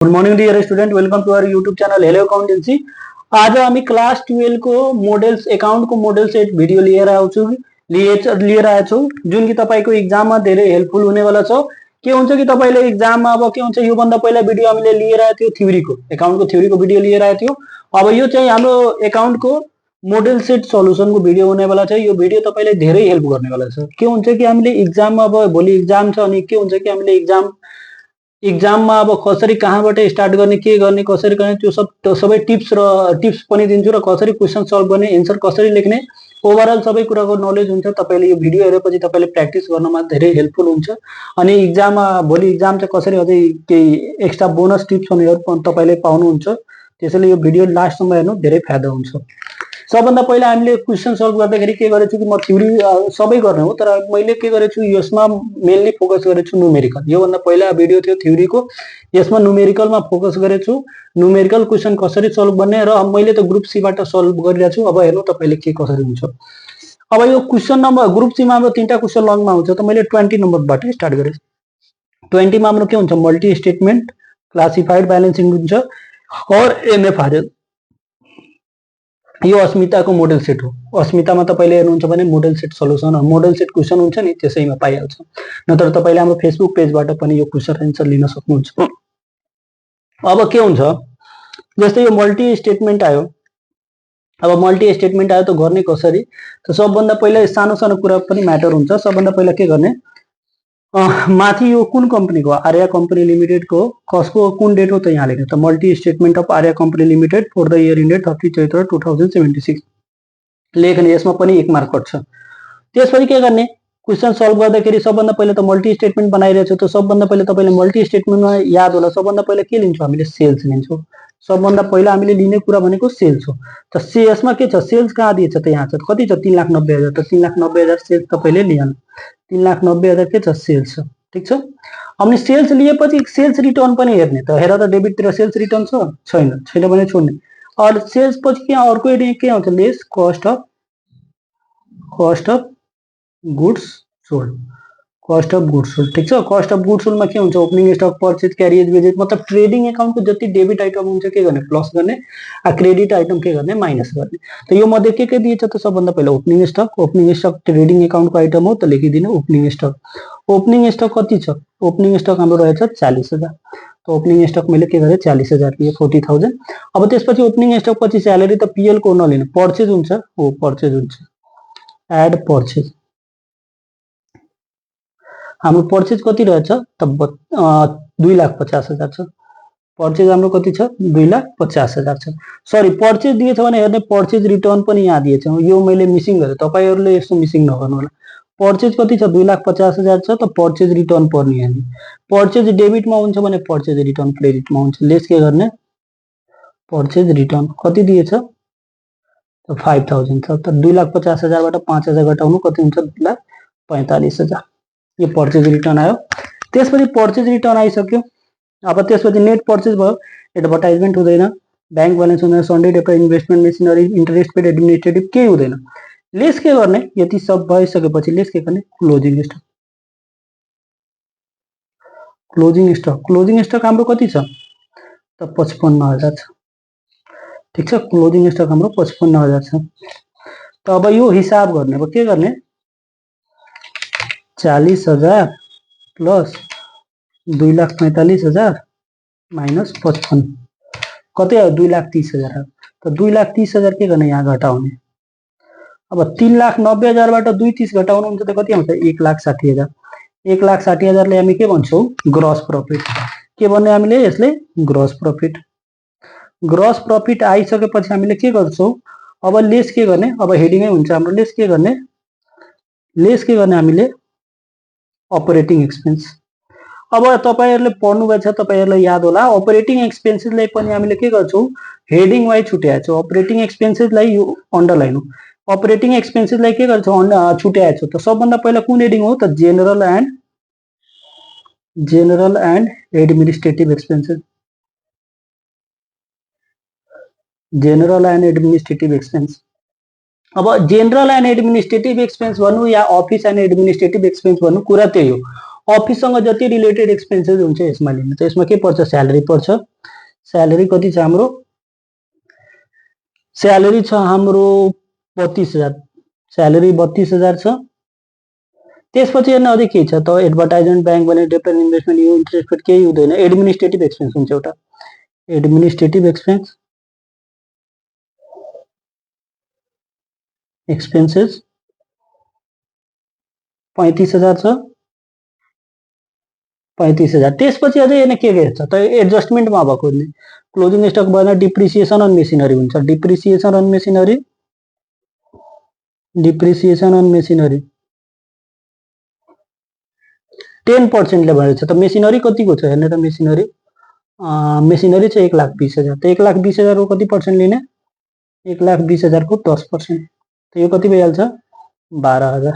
Good morning dear student, welcome to our YouTube channel hello accountancy. आज हामी class 12 को models account को model set video लिएर आएको छु जुन कि तपाईको एक्जाममा धेरै हेल्पफुल हुनेवाला छ। के हुन्छ कि तपाईले एक्जाममा अब के हुन्छ यो भन्दा पहिला भिडियो हामीले लिएर आएको थियो थ्योरीको अकाउन्टको थ्योरीको भिडियो लिएर आएको थियो। अब यो चाहिँ हाम्रो अकाउन्टको मोडेल सेट सल्युसनको भिडियो हुनेवाला छ। यो भिडियो तपाईलाई धेरै हेल्प गर्नेवाला छ। के हुन्छ कि हामीले एक्जाममा अब भोलि एक्जाम छ अनि के हुन्छ कि हामीले एक्जाममा अब कसरी कहाँबाट स्टार्ट गर्ने के गर्ने कसरी गर्ने त्यो सबै टिप्स पनि दिन्छु र कसरी क्वेशन सल्भ गर्ने एन्सर कसरी लेख्ने ओभरअल सबै कुराको नलेज हुन्छ। तपाईले यो भिडियो हेरेपछि तपाईले प्र्याक्टिस गर्नमा धेरै हेल्पफुल हुन्छ अनि एक्जाममा भोलि एक्जाम चाहिँ कसरी अझै केही एक्स्ट्रा बोनस टिप्स पनि तपाईले पाउनुहुन्छ। त्यसैले यो भिडियो लास्टसम्म हेर्नु, धेरै फाइदा हुन्छ। सबभन्दा पहिला हामीले क्वेशन सल्भ गर्दाखेरि के गरेछु कि म थ्योरी सबै गर्ने हो, तर मैले के गरेछु यसमा मेनली फोकस गरेछु न्यूमेरिकल। यो भन्दा पहिला भिडियो थियो थ्योरीको, यसमा न्यूमेरिकलमा फोकस गरेछु। न्यूमेरिकल क्वेशन कसरी सल्भ गर्ने र मैले त ग्रुप सी बाट सल्भ गरिरहेको छु। अब हेर्नु तपाईले के कसरी हुन्छ। अब यो क्वेशन नम्बर ग्रुप सी मा हाम्रो तीनटा क्वेशन लङमा हुन्छ, त मैले 20 नम्बरबाट स्टार्ट गरे। 20 मा हाम्रो के हुन्छ, मल्टी स्टेटमेन्ट क्लासिफाइड ब्यालेन्सिङ हुन्छ और एमएफआरएल। यो अस्मिताको मोडेल सेट हो। अस्मितामा तपाईले हेर्नुहुन्छ भने model set solution model set question हुन्छ नि, त्यसैमा पाइहाल्छ। नत्र तपाईले हाम्रो फेसबुक पेजबाट पनि यो क्वेशन एन्सर लिन सक्नुहुन्छ। अब के हुन्छ, जस्तै यो मल्टी स्टेटमेन्ट आयो। अब मल्टी स्टेटमेन्ट आयो त गर्ने कसरी, त सबभन्दा पहिला सानो सानो कुरा पनि म्याटर हुन्छ। सबभन्दा पहिला के गर्ने, माथि यो कुन कम्पनीको आर्या कम्पनी लिमिटेडको कसको कुन डेट हो त यहाँ लेख्ने। त multi statement of Arya company limited for the year ended 30 Chaitra 2076 लेख्ने। यसमा पनि 1 मार्क कट्छ। त्यसपछि के गर्ने, क्वेशन सल्भ गर्दाखेरि सबभन्दा पहिला त मल्टी स्टेटमेन्ट बनाइरहेको छ। त सबभन्दा पहिला तपाईले मल्टी स्टेटमेन्टमा याद होला, सबभन्दा पहिला के लिन्छौँ हामीले, सेल्स लिन्छौँ। सबभन्दा पहिला हामीले लिने कुरा भनेको सेल्स हो। त यसमा के छ, सेल्स कहाँ दिएछ त यहाँ छ, कति छ 3,90,000। त 3,90,000 सेल्स तपाईले लिहाल्नु। 3,90,000 के छ, सेल्स छ। ठीक छ। अनि सेल्स लिएपछि सेल्स रिटर्न पनि हेर्ने। त हेर त डेबिटतिर सेल्स रिटर्न छैन भने छोड्ने। और सेल्स पछि के अर्को के आउँछ, less cost of goods sold. Cost of goods sold. ठीक छ। कस्ट अफ गुड्स सोल्डमा के हुन्छ, opening stock, purchase, carriage, wages, मतलब ट्रेडिङ अकाउन्टको जति डेबिट आइटम हुन्छ के गर्ने, प्लस गर्ने, क्रेडिट आइटम के गर्ने, माइनस गर्ने। त यो मध्ये के दिएछ त सबभन्दा पहिला ओपनिङ स्टक ट्रेडिङ अकाउन्टको आइटम हो, त लेखिदिनु ओपनिङ स्टक। ओपनिङ स्टक कति छ, ओपनिङ स्टक हाम्रो रहेछ 40,000। त ओपनिङ स्टक मैले के गरेँ, 40,000 लिए 40,000। अब त्यसपछि ओपनिङ स्टक पछि स्यालेरी त पिएल को नलिनु, पर्चेज हुन्छ, हो पर्चेज हुन्छ, एड पर्चेज। हाम्रो पर्चेज कति रहेछ त 2,50,000 छ। पर्चेज हाम्रो कति छ, 2,50,000 छ। सरी, पर्चेज दिएछ भने हेर्ने, पर्चेज रिटर्न पनि यहाँ दिएछ। यो मैले मिसिङ गरेँ, तपाईहरुले यस्तो मिसिङ नगर्नु होला। पर्चेज कति छ, 2,50,000 छ। त पर्चेज रिटर्न पर्ने यहाँ। पर्चेज डेबिटमा हुन्छ भने पर्चेज रिटर्न क्रेडिटमा हुन्छ। लेस के गर्ने, पर्चेज रिटर्न कति दिएछ त 5,000 छ। त 2,50,000 बाट 5,000 घटाउनु कति हुन्छ, 2,45,000। यो पर्चेज रिटर्न आयो। त्यसपछि पर्चेज रिटर्न आइसक्यो। अब त्यसपछि नेट पर्चेज भयो, एडभर्टाइजमेन्ट हुँदैन, बैंक ब्यालेन्स हुँदैन, सन्डे डेप्ट, investment machinery, interest paid, administrative केही हुँदैन। लेस के गर्ने, यति सब भइसकेपछि लेस के गर्ने, क्लोजिङ स्टक। क्लोजिङ स्टक हाम्रो कति छ त 55,000 छ। ठीक छ। क्लोजिङ स्टक हाम्रो 55,000 छ। त अब यो हिसाब गर्ने। अब के गर्ने, 40,000 प्लस 2,45,000 माइनस 55 कति आयो, 2,30,000 आयो। त 2,30,000 के गर्ने, यहाँ घटाउने। अब 3,90,000 बाट 2,30 घटाउनु हुन्छ त कति आउँछ, 1,60,000। 1,60,000 ले हामी के भन्छौँ, ग्रस प्रफिट। के भन्ने हामीले यसले, ग्रस प्रफिट। ग्रस प्रफिट आइसकेपछि हामीले के गर्छौँ, अब लेस के गर्ने, अब हेडिङै हुन्छ हाम्रो। लेस के गर्ने हामीले, अपरेटिङ एक्सपेन्स। अब तपाईहरुले पढ्नु भएछ, तपाईहरुलाई याद होला, अपरेटिङ एक्सपेन्सेसलाई पनि हामीले के गर्छौँ, हेडिङ वाइज छुट्याएछौँ। अपरेटिङ एक्सपेन्सेसलाई यो अन्डरलाइन हो। अपरेटिङ एक्सपेन्सेसलाई के गर्छौँ, छुट्याएछौँ। त सबभन्दा पहिला कुन हेडिङ हो त, general and administrative expenses. General and administrative expense. अब जेनरल एन्ड एडमिनिस्ट्रेटिभ एक्सपेन्स भन्नु या अफिस एन्ड एडमिनिस्ट्रेटिभ एक्सपेन्स भन्नु, कुरा त्यही हो। अफिससँग जति रिलेटेड एक्सपेन्सेस हुन्छ यसमा लिने। त यसमा के पर्छ, स्यालेरी पर्छ। स्यालेरी कति छ हाम्रो, स्यालेरी छ हाम्रो 32,000, स्यालेरी 32,000 छ। त्यसपछि हेर्न अझै के छ त, एडभर्टाइजमेन्ट, ब्याङ्क भने डिपेन्ड इन्भेस्टमेन्ट, यो इन्ट्रेस्ट रेट केही हुँदैन। एडमिनिस्ट्रेटिभ एक्सपेन्स हुन्छ एउटा, एडमिनिस्ट्रेटिभ एक्सपेन्सेस 35,000 छ, 35,000। त्यसपछि अझै हेर्न के छ त, एडजस्टमेन्टमा भएको क्लोजिङ स्टक भएन, डिप्रिसिएसन अन मेसिनरी हुन्छ। डिप्रिसिएसन अन मेसिनरी 10% ले भनेको छ। त मेसिनरी कतिको छ हेर्ने त, मेसिनरी चाहिँ 1,20,000। त 1,20,000 को कति पर्सेन्ट लिने, 1,20,000 को 10%। त यो कति भइहाल्छ, 12,000।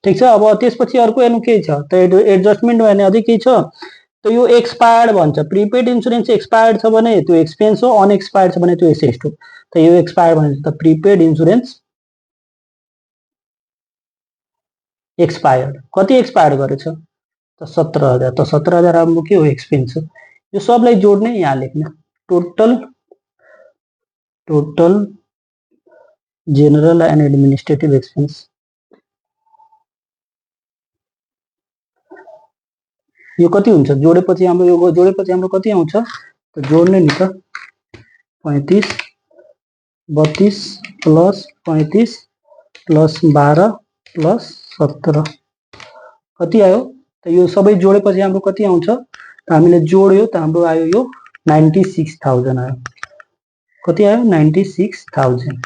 ठिक छ। अब त्यसपछि अर्को हेर्नु के छ त, एडजस्टमेन्ट भने अझै के छ त, यो एक्सपायर्ड भन्छ। प्रिपेड इन्सुरेन्स एक्सपायर्ड छ भने त्यो एक्सपेन्स हो, अनएक्सपायर्ड छ भने त्यो एसेट हो। त यो एक्सपायर्ड भन्छ। त प्रिपेड इन्सुरेन्स एक्सपायर्ड, कति एक्सपायर्ड गरेछ त 17,000। त 17,000 हाम्रो के हो, एक्सपेन्स हो। यो सबलाई जोड्ने, यहाँ लेख्ने, total general and administrative expense. यो कति हुन्छ, जोडेपछि हाम्रो, यो जोडेपछि हाम्रो कति आउँछ त, जोड्ने नि त, 35, 32 प्लस 35 प्लस 12 प्लस 17 कति आयो त, यो सबै जोडेपछि हाम्रो कति आउँछ त, हामीले जोड्यो त हाम्रो आयो यो 96,000 आयो। कति आयो, 96,000।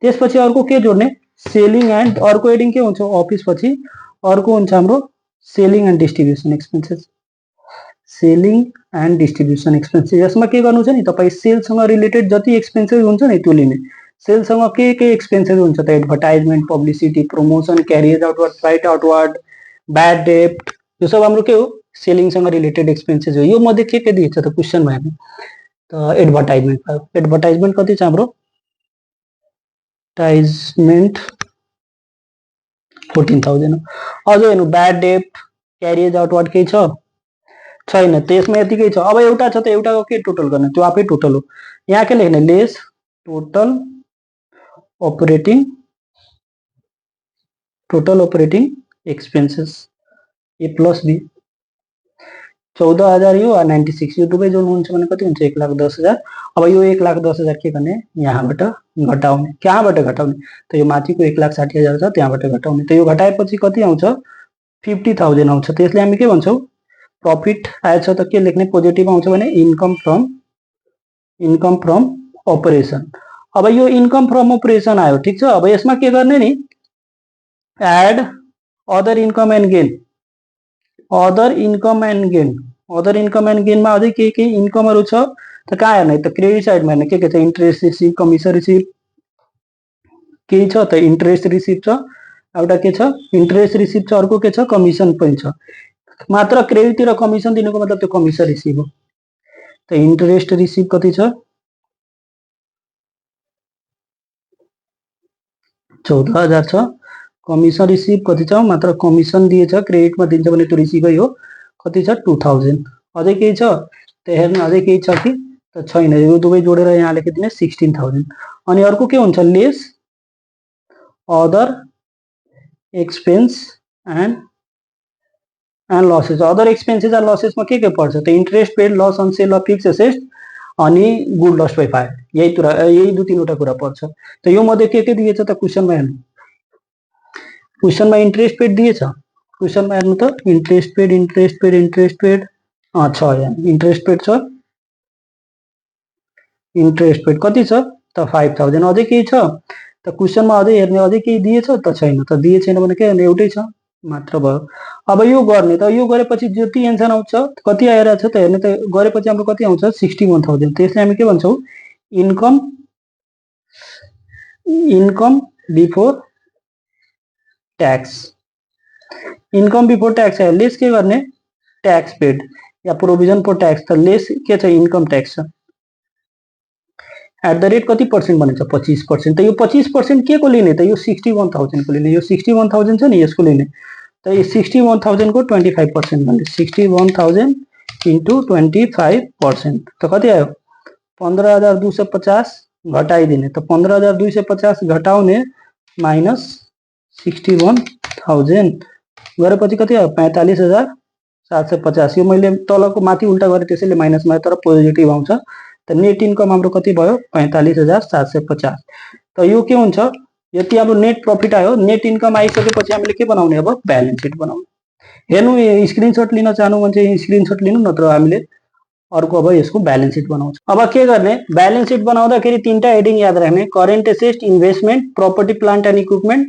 त्यसपछि अर्को के जोड्ने, सेलिङ एन्ड, अर्को हेडिङ के हुन्छ, अफिस पछि अर्को हुन्छ हाम्रो selling and distribution expenses. Selling and distribution expenses, यसमा के गर्नु छ नि, तपाईँ सेलसँग रिलेटेड जति एक्सपेन्सेस हुन्छ नि त्यो लिने। सेलसँग के एक्सपेन्सेस हुन्छ त, advertisement, publicity, promotion, carriage outward, freight outward, bad डेप्ट, यो सब हाम्रो के हो, सेलिङसँग रिलेटेड एक्सपेन्सेस हो। यो मध्ये के दिएछ त क्वेसनमा हेर्नु त, एडभर्टाइजमेन्ट भयो। एडभर्टाइजमेन्ट कति छ हाम्रो, एडभर्टाइजमेन्ट 14,000 हो। अझ हेर्नु, ब्याड डेप्ट, क्यारियर आउटवर्ड केही छ छैन, त्यसमा यतिकै छ। अब एउटा छ त, एउटाको के टोटल गर्ने, त्यो आफै टोटल हो। यहाँ के लेख्ने, less total operating expenses, A plus B. 14,000 यो 96, यो दुवै जोड्नुहुन्छ भने कति हुन्छ, 1,10,000। अब यो 1,10,000 के गर्ने, यहाँबाट घटाउने। कहाँबाट घटाउने त, यो माथिको 1,60,000 छ त्यहाँबाट घटाउने। त यो घटाएपछि कति आउँछ, 50,000 आउँछ। त्यसले हामी के भन्छौँ, प्रफिट आएछ त के लेख्ने, पोजिटिभ आउँछ भने इन्कम फ्रम अपरेसन। अब यो इन्कम फ्रम अपरेसन आयो, ठिक छ। अब यसमा के गर्ने नि, add other income and gain, other income and गेनमा अझै के इन्कमहरू छ त, कहाँ हेर्ने त, क्रेडिट साइडमा हेर्ने, के छ, इन्ट्रेस्ट रिसिभ, कमिसन रिसिभ, केही छ त, इन्ट्रेस्ट रिसिभ छ, एउटा के छ, इन्ट्रेस्ट रिसिभ छ, अर्को के छ, कमिसन पनि छ। मात्र क्रेडिटतिर कमिसन दिनुको मतलब त्यो कमिसन रिसिभ हो। त इन्ट्रेस्ट रिसिभ कति छ, 14,000 छ। कमिसन रिसिभ कति छ, मात्र कमिसन दिएछ, क्रेडिटमा दिन्छ भने त्यो रिसिभै हो, कति छ, 2,000। अझै केही छ त हेर्नु, अझै केही छ कि त छैन, यो दुवै जोडेर यहाँ लेखिदिने 16,000। अनि अर्को के हुन्छ, less other expense and losses. Other expenses and लसेसमा के पर्छ त, interest paid, loss on sale of fixed asset, अनि गुड लस्ट बाइ फायर, यही 2-3वटा कुरा पर्छ। त यो मध्ये के दिएछ त, क्वेसनमा हेर्नु, क्वेसनमा इन्ट्रेस्ट पेड दिएछ, क्वेसनमा हेर्नु त, इन्ट्रेस्ट पेड छ यहाँ, इन्ट्रेस्ट पेड कति छ त, 5,000। अझै केही छ त, क्वेसनमा अझै हेर्ने, अझै केही दिएछ त छैन। त दिए छैन भने के गर्ने, एउटै छ मात्र भयो। अब यो गर्ने त, यो गरेपछि जति एन्सर आउँछ कति आइरहेछ त हेर्ने त, गरेपछि हाम्रो कति आउँछ, 61,000। त्यसले हामी के भन्छौँ, income before tax. Income before tax आयो, लेस के गर्ने, ट्याक्स पेड या प्रोभिजन फर ट्याक्स। त लेस के छ, इन्कम ट्याक्स छ। एट द रेट कति पर्सेन्ट भनेको छ, 25%। त यो 25% के को लिने त, यो 61,000 को लिने। यो 61,000 छ नि, यसको लिने। त 61,000 को 25% भन्ने 61,000 इंटू 25% तो कति आयो 15,250 घटाइदिने त 15,250 घटाउने माइनस 61,000 गरेपछि कति आयो 45,750 यो मैले तलको माथि उल्टा गरेँ त्यसैले माइनसमा तर पोजिटिभ आउँछ त नेट इन्कम हाम्रो कति भयो 45,750 त यो के हुन्छ यति हाम्रो नेट प्रॉफिट आयो नेट इन्कम आइसकेपछि हामीले के बनाउने अब ब्यालेन्स सिट बनाउने हेर्नु स्क्रिनशट लिन चाहनु भने चाहिँ स्क्रिनशट लिनु नत्र हामीले अर्को अब यसको ब्यालेन्स सिट बनाउँछ अब के गर्ने ब्यालेन्स सिट बनाउँदाखेरि तीनटा हेडिङ याद राख्ने current asset investment property plant and equipment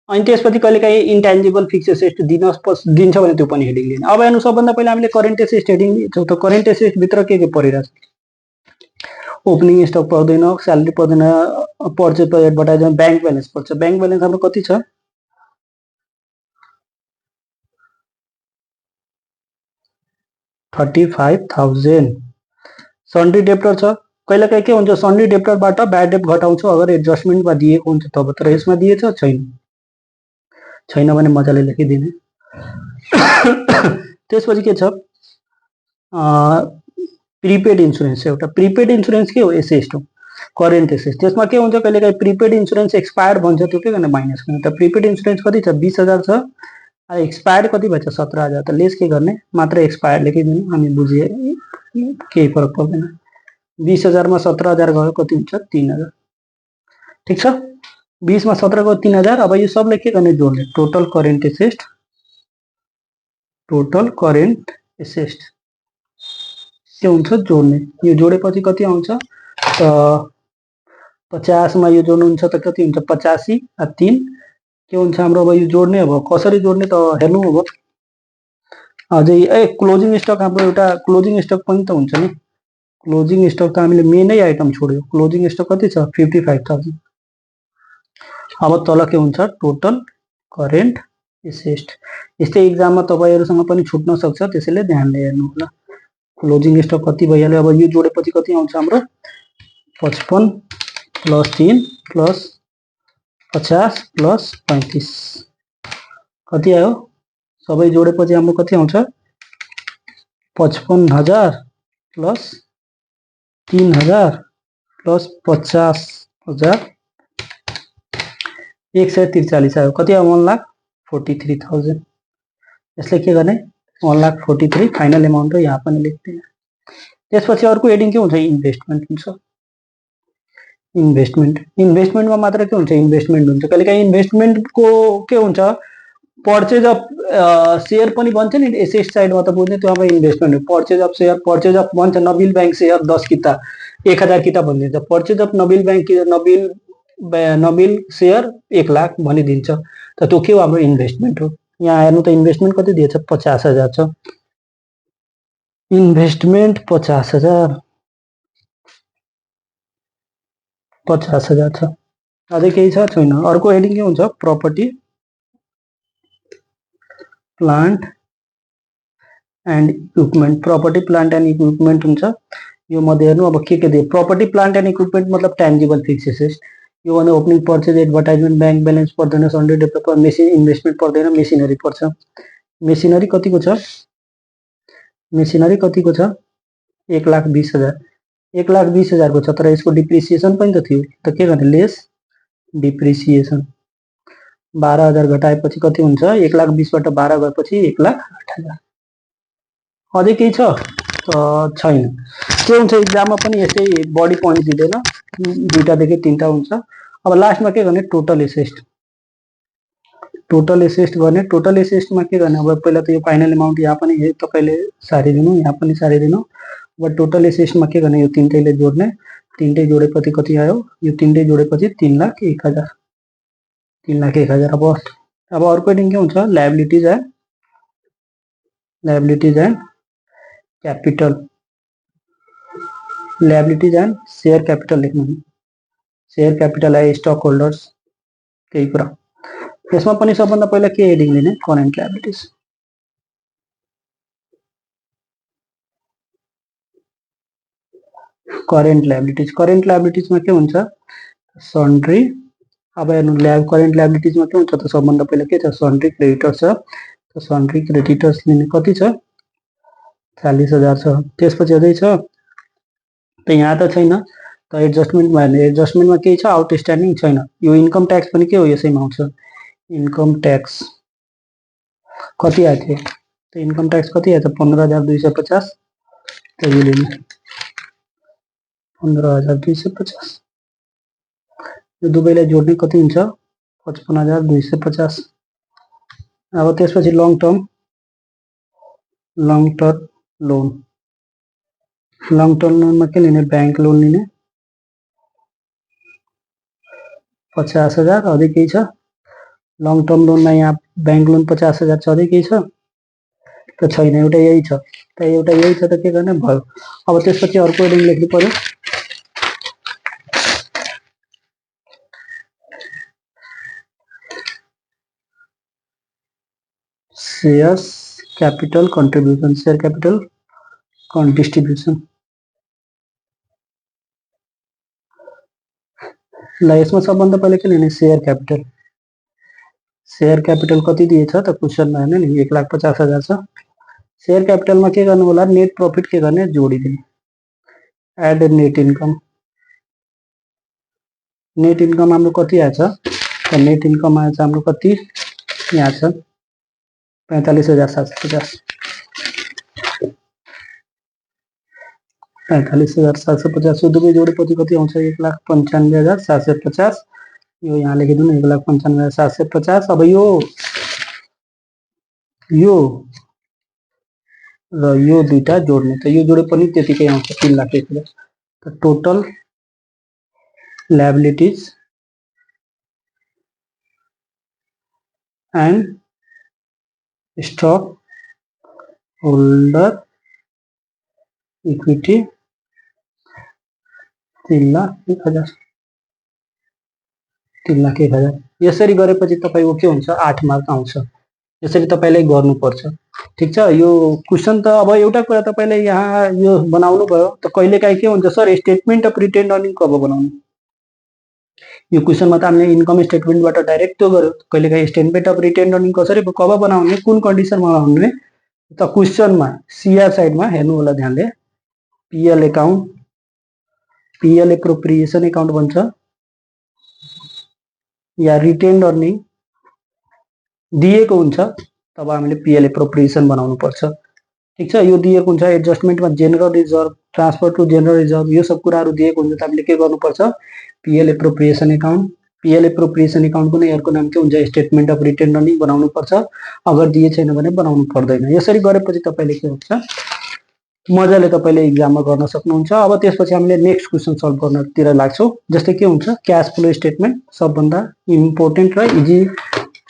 अनि त्यसपछि कहिलेकाहीँ इन्टेन्जिबल फिक्स एसेट दिन्छ भने त्यो पनि हेडिङ लिने अब हेर्नु सबभन्दा पहिला हामीले करेन्ट एसेट हेडिङ लिन्छौँ त करेन्ट एसेट भित्र के परिरहेछ ओपनिङ स्टक पर्दैन स्यालेरी पर्दैन पर्चेज पर एडभर्टाइजमेन्ट बैंक ब्यालेन्स पर्छ बैंक ब्यालेन्स हाम्रो कति छ 35,000 सन्ड्री डेप्टर छ कहिलेकाहीँ के हुन्छ सन्ड्री डेप्टरबाट ब्याड डेप्ट घटाउँछ अगर एडजस्टमेन्टमा दिएको हुन्छ तब तर यसमा दिएछ छैन भने मजाले लेखिदिने त्यसपछि के छ प्रिपेड इन्सुरेन्स एउटा प्रिपेड इन्सुरेन्स के हो एसेस्ट हो करेन्ट एसेट त्यसमा के हुन्छ कहिलेकाहीँ प्रिपेड इन्सुरेन्स एक्सपायर भन्छ त्यो के गर्ने माइनस गर्ने त प्रिपेड इन्सुरेन्स कति छ 20,000 छ एक्सपायर कति भएछ 17,000 त लेस के गर्ने मात्र एक्सपायर लेखिदिनु हामी बुझिए केही फरक पर्दैन 20,000 मा 17,000 गयो कति हुन्छ 3,000 ठिक छ 20 मा 17 को 3,000 अब यो सबले के गर्ने जोड्ने टोटल करेन्ट एसेट के हुन्छ जोड्ने यो जोडेपछि कति आउँछ त 50 मा यो जोड्नुहुन्छ त कति हुन्छ 85 3 के हुन्छ हाम्रो अब यो जोड्ने अब कसरी जोड्ने त हेर्नु अब अझै क्लोजिङ स्टक हाम्रो एउटा क्लोजिङ स्टक पनि त हुन्छ नि क्लोजिङ स्टक त हामीले मेनै आइटम छोड्यो क्लोजिङ स्टक कति छ 55,000 अब तल के हुन्छ टोटल करेन्ट एसेट यस्तै एक्जाममा तपाईहरुसँग पनि छुट्न सक्छ त्यसैले ध्यानले हेर्नु होला क्लोजिङ स्टक कति भइहाल्यो अब यो जोडेपछि कति आउँछ हाम्रो 55 प्लस 3 प्लस 50 प्लस 35 कति आयो सबै जोडेपछि हाम्रो कति आउँछ 55,000 प्लस 3,000 प्लस 50,000 143 आयो कति आयो 1,43,000 यसले के गर्ने 1,43,000 फाइनल अमाउन्ट यहाँ पनि लेख्दिन त्यसपछि अर्को हेडिङ के हुन्छ इन्भेस्टमेन्ट हुन्छ इन्भेस्टमेन्टमा मात्र के हुन्छ इन्भेस्टमेन्ट हुन्छ कहिलेकाहीँ इन्भेस्टमेन्टको के हुन्छ पर्चेज अफ शेयर पनि भन्छ नि एसेट साइडमा त बुझ्ने त्यो अब इन्भेस्टमेन्ट हो पर्चेज अफ भन्छ नबिल बैंक शेयर 10 किता 1,000 किता भनिदिन्छ purchase of Nabil bank Nabil share 1 lakh भनिदिन्छ त त्यो के हो हाम्रो इन्भेस्टमेन्ट हो यहाँ हेर्नु त इन्भेस्टमेन्ट कति दिएछ 50,000 छ इन्भेस्टमेन्ट 50,000 छ अझै केही छ छैन अर्को हेडिङ के हुन्छ प्रपर्टी प्लान्ट एन्ड इक्विपमेन्ट हुन्छ यो मध्ये हेर्नु अब के दिए प्रपर्टी प्लान्ट एन्ड इक्विपमेन्ट मतलब टेन्जिबल फिक्स एसेट यो भने opening purchase advertisement bank balance पर्दैन सन्डे डेभलपर मेसिन इन्भेस्टमेन्ट पर्दैन मेसिनरी पर्छ मेसिनरी कतिको छ 1,20,000 1,20,000 को छ तर यसको डिप्रिसिएसन पनि त थियो त के गर्ने लेस डिप्रिसिएसन 12,000 घटाएपछि कति हुन्छ 1,20,000 बाट 12 गएपछि 1,08,000 अझै केही छ छैन के हुन्छ एक्जाममा पनि यस्तै बडी पोइन्ट दिँदैन दुईटा देखि तीनटा हुन्छ अब लास्टमा के गर्ने टोटल एसेट गर्ने टोटल एसेटमा के गर्ने अब पहिला त यो फाइनल अमाउन्ट यहाँ पनि तपाईले सारिदिनु यहाँ पनि सारिदिनु अब टोटल एसेटमा के गर्ने यो तीनटैले जोड्ने तीनटै जोडेपछि कति आयो यो तीनटै जोडेपछि 3,01,000 3,01,000 अब अर्को हेडिङ के हुन्छ liabilities and capital liabilities and share capital लेख्नु शेयर क्यापिटल है स्टक होल्डर्स त्यही कुरा यसमा पनि सबभन्दा पहिला के हेडिङ लिने करेन्ट लायबिलिटीज करेन्ट लायबिलिटीजमा के हुन्छ सन्ड्री अब हेर्नु करेन्ट लायबिलिटीजमा के हुन्छ त सबभन्दा पहिला के छ सन्ड्री क्रेडिटर्स छ। त सन्ड्री क्रेडिटर्स लिने कति छ 40,000 छ। त्यसपछि अझै छ त यहाँ त छैन त एडजस्टमेन्टमा हेर्ने एडजस्टमेन्टमा केही छ आउटस्ट्यान्डिङ छैन। यो इन्कम ट्याक्स पनि के हो यसैमा आउँछ इन्कम ट्याक्स कति आएको थियो त इन्कम ट्याक्स कति आएछ 15,250 त यो लिने 15,250 यो दुवैलाई जोड्ने कति हुन्छ 55,250। अब त्यसपछि long term loan long term लोनमा के लिने ब्याङ्क लोन लिने 50,000 अझै केही छ लङ टर्म लोनमा यहाँ ब्याङ्क लोन 50,000 छ अझै केही छ त छैन एउटा यही छ त के गर्ने भयो। अब त्यसपछि अर्को हेडिङ लेख्नु पर्यो shares capital contribution share capital distribution ल यसमा सबभन्दा पहिला के लिने शेयर क्यापिटल कति दिएछ त क्वेसनमा हेर्नु नि 1,50,000 छ। शेयर क्यापिटलमा के गर्नु होला नेट प्रॉफिट के गर्ने जोडिदिने एड नेट इन्कम हाम्रो कति आएछ त नेट इन्कम आएछ हाम्रो कति यहाँ छ 45,750 45,750 दुवै जोडेपछि कति आउँछ 1,95,750 यो यहाँ लेखिदिनु 1,95,750। अब यो र यो दुईटा जोड्ने त यो जोडे पनि त्यतिकै आउँछ 3,01,000 त total liabilities and stockholder equity 3,01,000 3,01,000 यसरी गरेपछि तपाईको के हुन्छ 8 मार्क आउँछ। यसरी तपाईले गर्नुपर्छ ठीक छ। यो क्वेशन त अब एउटा कुरा तपाईले यहाँ यो बनाउनु भयो त कहिलेकाहीँ के हुन्छ sir statement of retain earning कब बनाउनु यो क्वेशनमा त हामीले इन्कम स्टेटमेन्टबाट डाइरेक्ट त्यो गर्यो कहिलेकाहीँ स्टेटमेन्ट अफ रिटेन अर्निङ कसरी कब बनाउने कुन कन्डिसनमा बनाउने त क्वेशनमा सीआर साइडमा हेर्नु होला ध्यानले PL account PL appropriation account भन्छ या रिटेन अर्निङ दिएको हुन्छ तब हामीले पीएल एप्रोप्रिएसन बनाउनु पर्छ ठीक छ। यो दिएको हुन्छ एडजस्टमेन्टमा general reserve transfer to general reserve यो सब कुराहरु दिएको हुन्छ त हामीले के गर्नुपर्छ पीएल एप्रोप्रिएसन अकाउन्ट कुनै अर्को नाम के हुन्छ स्टेटमेन्ट अफ रिटेन अर्निङ बनाउनु पर्छ। अगर दिए छैन भने बनाउनु पर्दैन। यसरी गरेपछि तपाईले के हुन्छ मजाले तपाईले एक्जाममा गर्न सक्नुहुन्छ। अब त्यसपछि हामीले नेक्स्ट क्वेशन सल्भ गर्नतिर लाग्छौं जस्तै के हुन्छ क्याश फ्लो स्टेटमेन्ट सबभन्दा इम्पोर्टेन्ट र इजी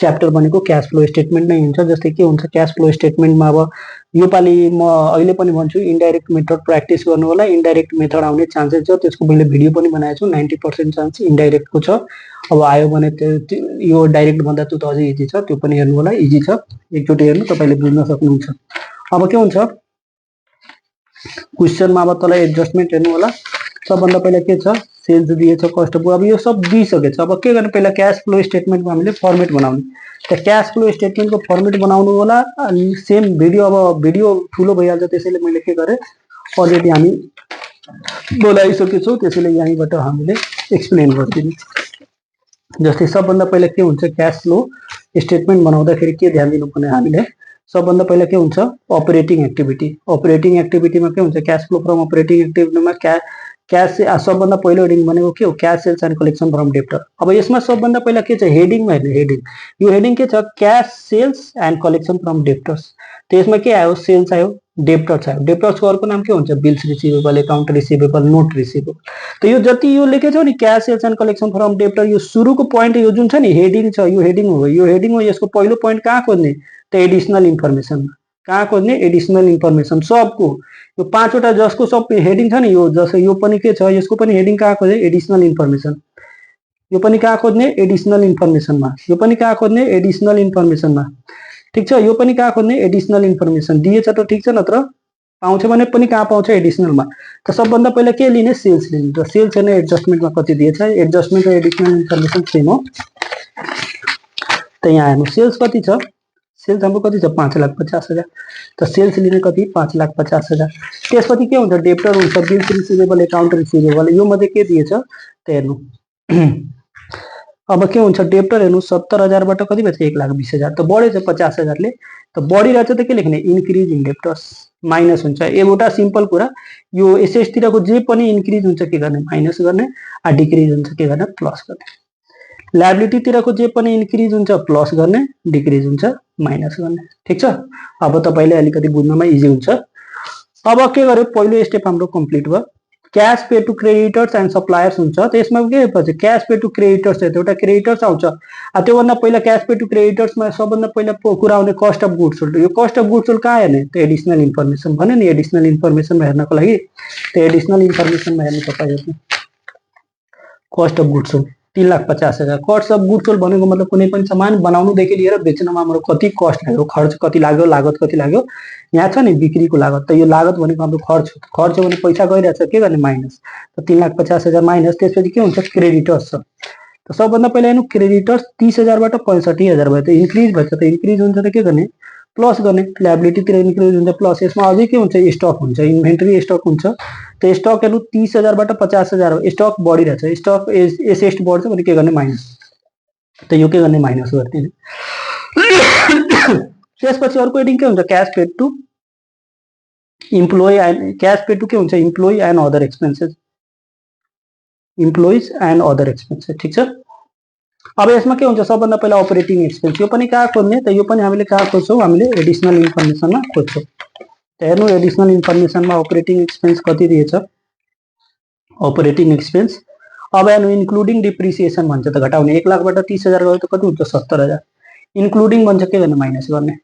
च्याप्टर भनेको क्याश फ्लो स्टेटमेन्ट नै हुन्छ। जस्तै के हुन्छ क्याश फ्लो स्टेटमेन्टमा अब यो पाली म अहिले पनि भन्छु इन्डाइरेक्ट मेथड प्र्याक्टिस गर्नु होला इन्डाइरेक्ट मेथड आउने चान्सेस छ त्यसको मैले भिडियो पनि बनाएको छु 90% चान्स इन्डाइरेक्टको छ। अब आयो भने यो डाइरेक्ट भन्दा त अझै इजी छ त्यो पनि हेर्नु होला इजी छ एकचोटी हेर्नु तपाईले बुझ्न सक्नुहुन्छ। अब के हुन्छ क्वेशनमा अब तल एडजस्टमेन्ट हेर्नु होला सबभन्दा पहिला के छ सेल्स दिएछ कस्ट अब यो सब दिइसकेछ। अब के गर्ने पहिला क्याश फ्लो स्टेटमेन्टको हामीले फर्मेट बनाउने त क्याश फ्लो स्टेटमेन्टको फर्मेट बनाउनु होला अनि सेम भिडियो अब भिडियो ठुलो भइहाल्छ त्यसैले मैले के गरे अलरेडी हामी बोलाइसकेछौँ त्यसैले यहीँबाट हामीले एक्सप्लेन गर्दिनु। जस्तै सबभन्दा पहिला के हुन्छ क्याश फ्लो स्टेटमेन्ट बनाउँदाखेरि के ध्यान दिनुपर्ने हामीले सबभन्दा पहिला के हुन्छ अपरेटिङ एक्टिभिटीमा के हुन्छ क्याश फ्लो फ्रम अपरेटिङ एक्टिभिटीमा क्याश सबभन्दा पहिलो हेडिङ भनेको के हो cash sales and collection from debtor. अब यसमा सबभन्दा पहिला के छ हेडिङमा हेर्नु हेडिङ यो हेडिङ के छ cash sales and collection from debtors त यसमा के आयो सेल्स आयो डेप्टर्स आयो डेप्टर्सको अर्को नाम के हुन्छ bills receivable account receivable note receivable त यो जति यो लेखेछौ नि cash sales and collection from debtor यो सुरुको पोइन्ट यो जुन छ नि हेडिङ छ यो हेडिङ हो यसको पहिलो पोइन्ट कहाँ खोज्ने त एडिसनल इन्फर्मेसनमा कहाँ खोज्ने एडिसनल इन्फर्मेसन सबको यो पाँचवटा जसको सब हेडिङ छ नि यो जसो यो पनि के छ यसको पनि हेडिङ कहाँ खोज्ने एडिसनल इन्फर्मेसन यो पनि कहाँ खोज्ने एडिसनल इन्फर्मेसनमा यो पनि कहाँ खोज्ने एडिसनल इन्फर्मेसनमा ठीक छ यो पनि कहाँ खोज्ने एडिसनल इन्फर्मेसन दिएछ त ठीक छ नत्र पाउँछ भने पनि कहाँ पाउँछ एडिसनलमा। त सबभन्दा पहिला के लिने सेल्स लिने। र सेल्स होइन एडजस्टमेन्टमा कति दिएछ एडजस्टमेन्ट र एडिसनल इन्फर्मेसन सेम हो। त यहाँ हेर्नु सेल्स कति छ सेल्स हाम्रो कति छ 5,50,000 त सेल्स लिने कति 5,50,000। त्यसपछि के हुन्छ डेप्टर हुन्छ बिल्स रिसिभेबल एकाउन्ट रिसिभेबल यो मध्ये के दिएछ त हेर्नु अब के हुन्छ डेप्टर हेर्नु 70,000 बाट कति भएछ 1,20,000 त बढेछ 50,000 ले त बढिरहेछ त के लेख्ने इन्क्रिज इन डेप्टर्स माइनस हुन्छ। एउटा सिम्पल कुरा यो एसएस तिरको जे पनि इन्क्रिज हुन्छ के गर्ने माइनस गर्ने डिक्रिज हुन्छ के गर्ने प्लस गर्ने। लायबिलिटी तिरको जे पनि इन्क्रिज हुन्छ प्लस गर्ने डिक्रिज हुन्छ माइनस गर्ने। ठिक छ अब तपाईले अलिकति बुझ्नमा इजी हुन्छ। अब के गर्यो पहिलो स्टेप हाम्रो कम्प्लिट भयो। Cash pay to creditors and suppliers हुन्छ। त यसमा के भन्छ क्याश पे टु क्रेडिटर्स एउटा क्रेडिटर्स आउँछ। त्योभन्दा पहिला क्याश पे टु क्रेडिटर्समा सबभन्दा पहिला कुरा आउने कस्ट अफ गुड्स सोल्ड। यो कस्ट अफ गुड्स सोल्ड कहाँ हेर्ने त एडिसनल इन्फर्मेसन भन्यो नि एडिसनल इन्फर्मेसनमा हेर्नको लागि त एडिसनल इन्फर्मेसनमा हेर्नु तपाईहरुले cost of goods sold 3,50,000। Cost of goods sold भनेको मतलब कुनै पनि सामान बनाउनुदेखि लिएर बेच्नमा हाम्रो कति कस्ट लाग्यो खर्च कति लाग्यो लागत कति लाग्यो यहाँ छ नि बिक्रीको लागत। त यो लागत भनेको हाम्रो खर्च खर्च भने पैसा गइरहेछ के गर्ने माइनस त 3,50,000 माइनस। त्यसपछि के हुन्छ क्रेडिटर्स छ। त सबभन्दा पहिला हेर्नु क्रेडिटर्स 30,000 बाट 65,000 भयो त इन्क्रिज भएछ त इन्क्रिज हुन्छ त के गर्ने प्लस गर्ने लायबिलिटी तिर इन्क्रिज हुन्छ प्लस। यसमा अझै के हुन्छ स्टक हुन्छ इन्भेन्टरी स्टक हुन्छ। त स्टक हेर्नु 30,000 बाट 50,000 स्टक बढिरहेछ स्टक एसेस्ट बढ्छ भने के गर्ने माइनस त यो के गर्ने माइनस गर्ने। त्यसपछि अर्को हेडिङ के हुन्छ cash paid to employee and cash paid to के हुन्छ employee and other expenses employees and other expenses. ठिक छ अब यसमा के हुन्छ सबभन्दा पहिला अपरेटिङ एक्सपेन्स यो पनि कहाँ खोज्ने त यो पनि हामीले कहाँ खोज्छौँ हामीले एडिसनल इन्फर्मेसनमा खोज्छौँ। त हेर्नु एडिसनल इन्फर्मेसनमा अपरेटिङ एक्सपेन्स कति दिएछ अपरेटिङ एक्सपेन्स। अब हेर्नु इन्क्लुडिङ डिप्रिसिएसन भन्छ त घटाउने 1,00,000 बाट 30,000 गयो त कति हुन्छ 70,000 इन्क्लुडिङ भन्छ के गर्ने माइनस गर्ने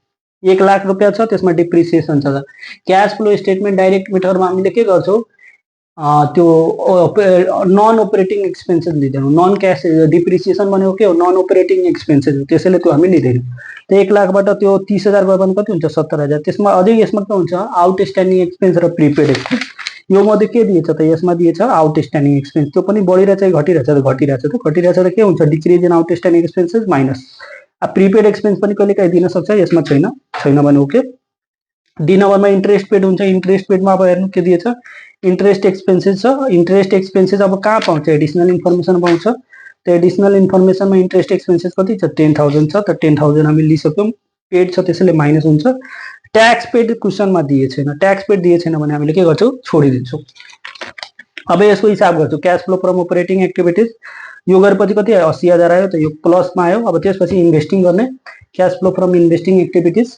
1,00,000 रुपियाँ छ त्यसमा डिप्रिसिएसन छ। क्यास फ्लो स्टेटमेन्ट डाइरेक्ट मेथडमा हामीले के गर्छौँ त्यो नन अपरेटिङ एक्सपेन्सेस लिँदैनौँ। नन क्यास डिप्रिसिएसन भनेको के हो नन अपरेटिङ एक्सपेन्सेस हो त्यसैले त्यो हामी लिँदैनौँ। त 1,00,000 बाट त्यो 30,000 गयो भने कति हुन्छ 70,000। त्यसमा अझै यसमा के हुन्छ आउटस्ट्यान्डिङ एक्सपेन्स र प्रिपेड एक्सपेन्स यो मध्ये के दिएछ त यसमा दिएछ आउटस्ट्यान्डिङ एक्सपेन्स त्यो पनि बढिरहेछ घटिरहेछ त घटिरहेछ त के हुन्छ decrease in outstanding expenses minus. Prepaid expense पनि कहिले काहीँ दिन सक्छ यसमा छैन भने ओके। डी नम्बरमा इन्ट्रेस्ट पेड हुन्छ इन्ट्रेस्ट पेडमा अब हेर्नु के दिएछ इन्ट्रेस्ट एक्सपेन्सेस छ। इन्ट्रेस्ट एक्सपेन्सेस अब कहाँ पाउँछ एडिसनल इन्फर्मेसन पाउँछ। त एडिसनल इन्फर्मेसनमा इन्ट्रेस्ट एक्सपेन्सेस कति छ 10,000 छ त 10,000 हामी लिइसक्यौँ पेड छ त्यसैले माइनस हुन्छ। ट्याक्स पेड क्वेसनमा दिए छैन ट्याक्स पेड दिए छैन भने हामीले के गर्छौँ छोडिदिन्छौँ। अब यसको हिसाब गर्छौँ cash flow from operating activities यो गरेपछि कति आयो 80,000 आयो त यो प्लसमा आयो। अब त्यसपछि इन्भेस्टिङ गर्ने cash flow from investing activities.